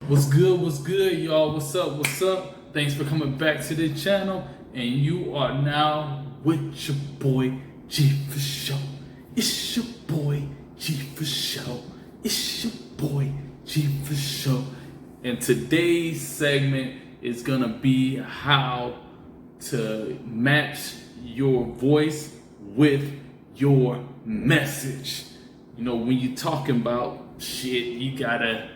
What's good, y'all? What's up? Thanks for coming back to the channel. And you are now with your boy G for show. It's your boy G for show. It's your boy G for show. And today's segment is gonna be how to match your voice with your message. You know, when you're talking about shit, you gotta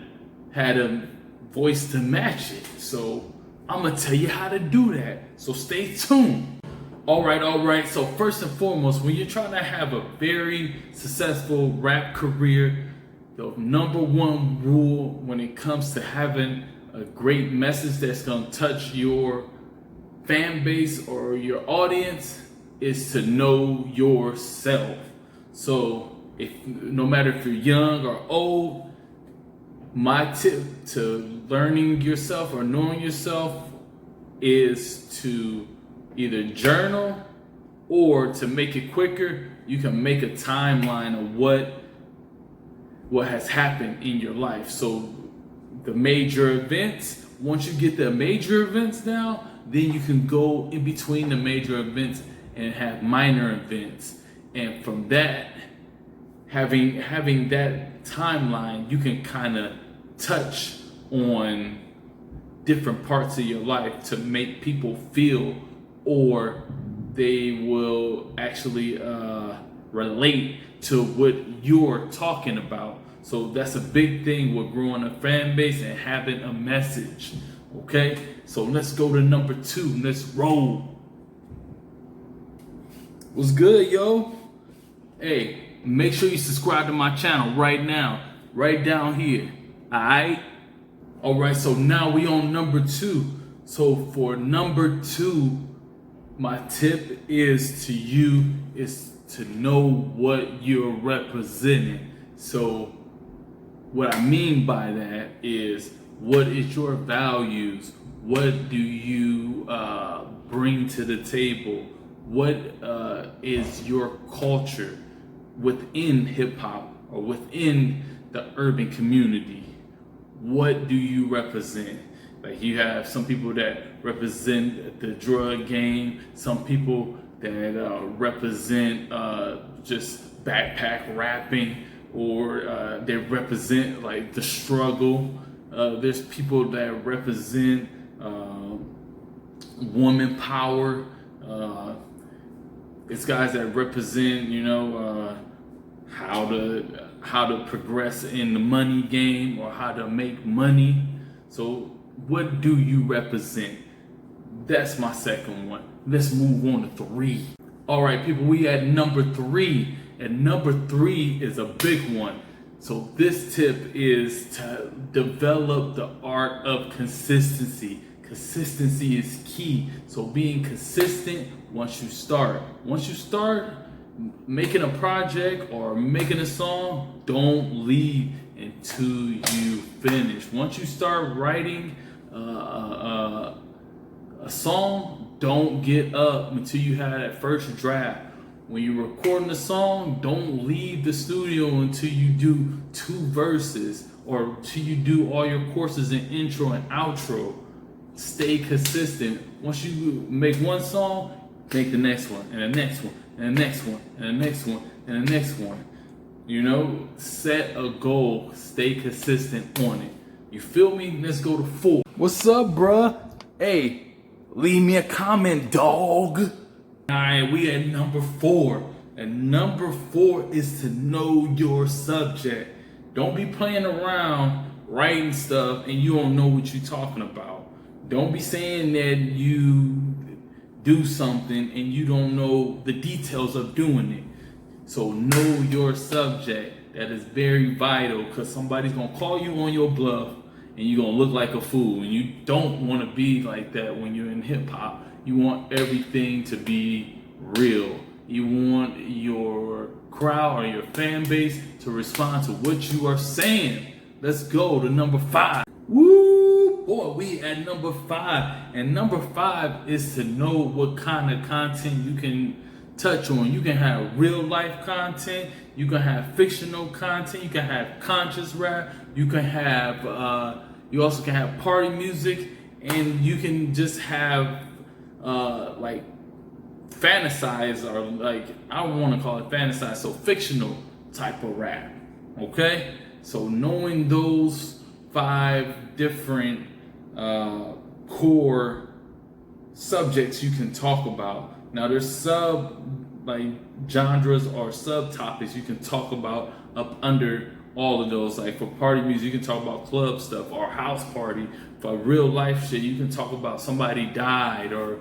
have a voice to match it. So I'm gonna tell you how to do that. So stay tuned. All right. So first and foremost, when you're trying to have a very successful rap career, the number one rule when it comes to having a great message that's gonna touch your fan base or your audience is to know yourself. So no matter if you're young or old, my tip to learning yourself or knowing yourself is to either journal, or to make it quicker, you can make a timeline of what has happened in your life. So the major events, once you get the major events down, then you can go in between the major events and have minor events. And from that, having that timeline, you can kind of touch on different parts of your life to make people feel, or they will actually relate to what you're talking about. So that's a big thing with growing a fan base and having a message. Okay, so let's go to number 2. Let's roll. What's good, yo? Hey, make sure you subscribe to my channel right now, right down here. All right, so now we on number 2. So for number 2, my tip is to know what you're representing. So what I mean by that is, what is your values? What do you bring to the table? What is your culture within hip hop or within the urban community? What do you represent? Like, you have some people that represent the drug game, some people that represent just backpack rapping, or they represent like the struggle. There's people that represent woman power. It's guys that represent, how to progress in the money game or how to make money. So what do you represent? That's my second one. Let's move on to 3. All right, people, we at number 3. And number 3 is a big one. So this tip is to develop the art of consistency. Consistency is key. So being consistent once you start making a project or making a song, don't leave until you finish. Once you start writing a song, don't get up until you have that first draft. When you're recording a song, don't leave the studio until you do 2 verses or until you do all your courses in intro and outro. Stay consistent. Once you make one song, make the next one, and the next one, and the next one, and the next one, and the next one. Set a goal, stay consistent on it. You feel me? Let's go to 4. What's up, bruh? Hey, leave me a comment, dog. Alright, we at number 4. And number 4 is to know your subject. Don't be playing around writing stuff and you don't know what you're talking about. Don't be saying that you do something and you don't know the details of doing it. So know your subject. That is very vital, because somebody's gonna call you on your bluff and you're gonna look like a fool. And you don't want to be like that when you're in hip hop. You want everything to be real. You want your crowd or your fan base to respond to what you are saying. Let's go to number 5. Woo! Boy, we at number 5. And number 5 is to know what kind of content you can touch on. You can have real life content, you can have fictional content, you can have conscious rap, you can have You also can have party music, and you can just have like fantasize, or like, I don't want to call it fantasize, so fictional type of rap. Okay, so knowing those 5 different core subjects you can talk about. Now there's like genres or subtopics you can talk about up under all of those. Like for party music, you can talk about club stuff or house party. For real life shit, you can talk about somebody died, or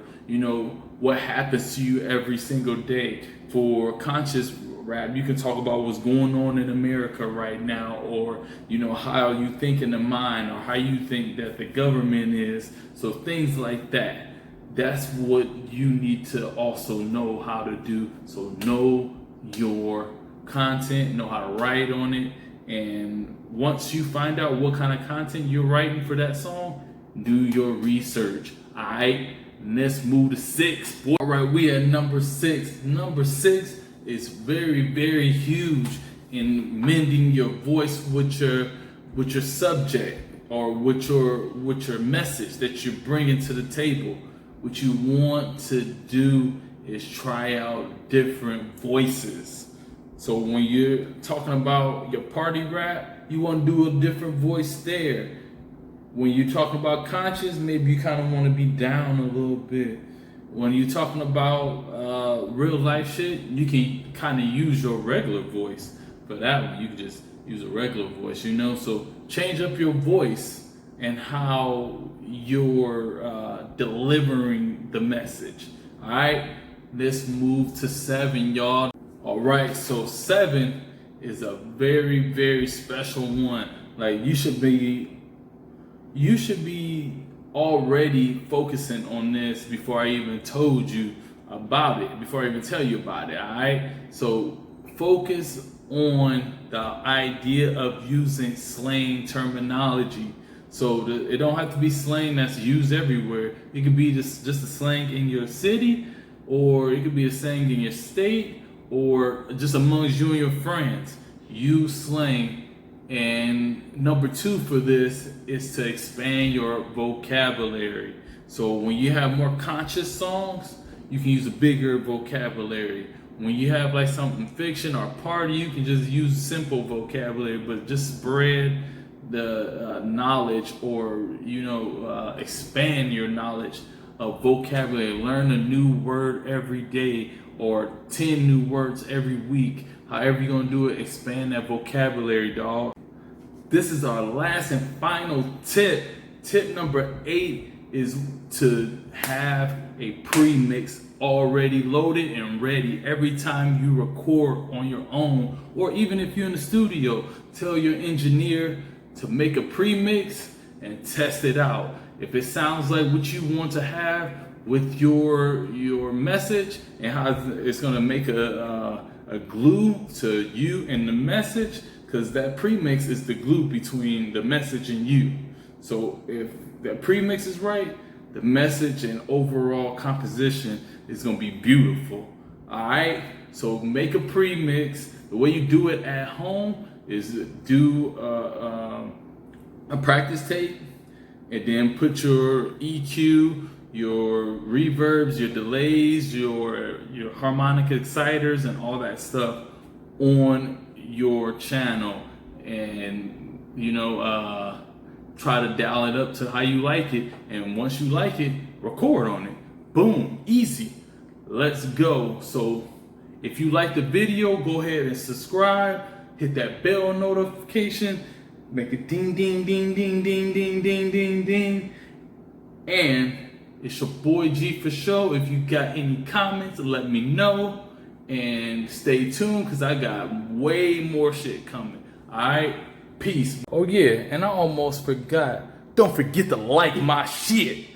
what happens to you every single day. For conscious rap, you can talk about what's going on in America right now, or how you think in the mind, or how you think that the government is. So things like that. That's what you need to also know how to do. So know your content, know how to write on it. And once you find out what kind of content you're writing for that song, do your research. All right, let's move to 6. All right, we at number 6. Number 6 is very, very huge in mending your voice with your subject, or with your message that you're bringing to the table. What you want to do is try out different voices. So when you're talking about your party rap, you want to do a different voice there. When you're talking about conscious, maybe you kind of want to be down a little bit. When you're talking about real life shit, you can kind of use your regular voice. For that one, you can just use a regular voice, So change up your voice and how you're delivering the message. All right, let's move to 7, y'all. All right, so 7 is a very, very special one. Like you should be already focusing on this before I even told you about it, before I even tell you about it. All right, so focus on the idea of using slang terminology. So it don't have to be slang that's used everywhere. It could be just a slang in your city, or it could be a slang in your state, or just amongst you and your friends. Use slang. And number 2 for this is to expand your vocabulary. So when you have more conscious songs, you can use a bigger vocabulary. When you have like something fiction or party, you can just use simple vocabulary, but just spread the knowledge, or expand your knowledge of vocabulary. Learn a new word every day, or 10 new words every week. However you're gonna do it, expand that vocabulary, dog. This is our last and final tip. Tip number 8 is to have a pre-mix already loaded and ready. Every time you record on your own, or even if you're in the studio, tell your engineer to make a pre-mix and test it out. If it sounds like what you want to have with your message, and how it's gonna make a glue to you and the message, because that pre-mix is the glue between the message and you. So if that pre-mix is right, the message and overall composition is gonna be beautiful. All right, so make a pre-mix. The way you do it at home is do a practice tape, and then put your EQ, your reverbs, your delays, your harmonic exciters, and all that stuff on your channel, and try to dial it up to how you like it. And once you like it, record on it. Boom, easy. Let's go. So if you like the video, go ahead and subscribe, hit that bell notification, make it ding ding ding ding ding ding ding ding ding. And it's your boy G for show. If you got any comments, let me know. And stay tuned, because I got way more shit coming. Alright? Peace. Oh yeah, and I almost forgot. Don't forget to like my shit.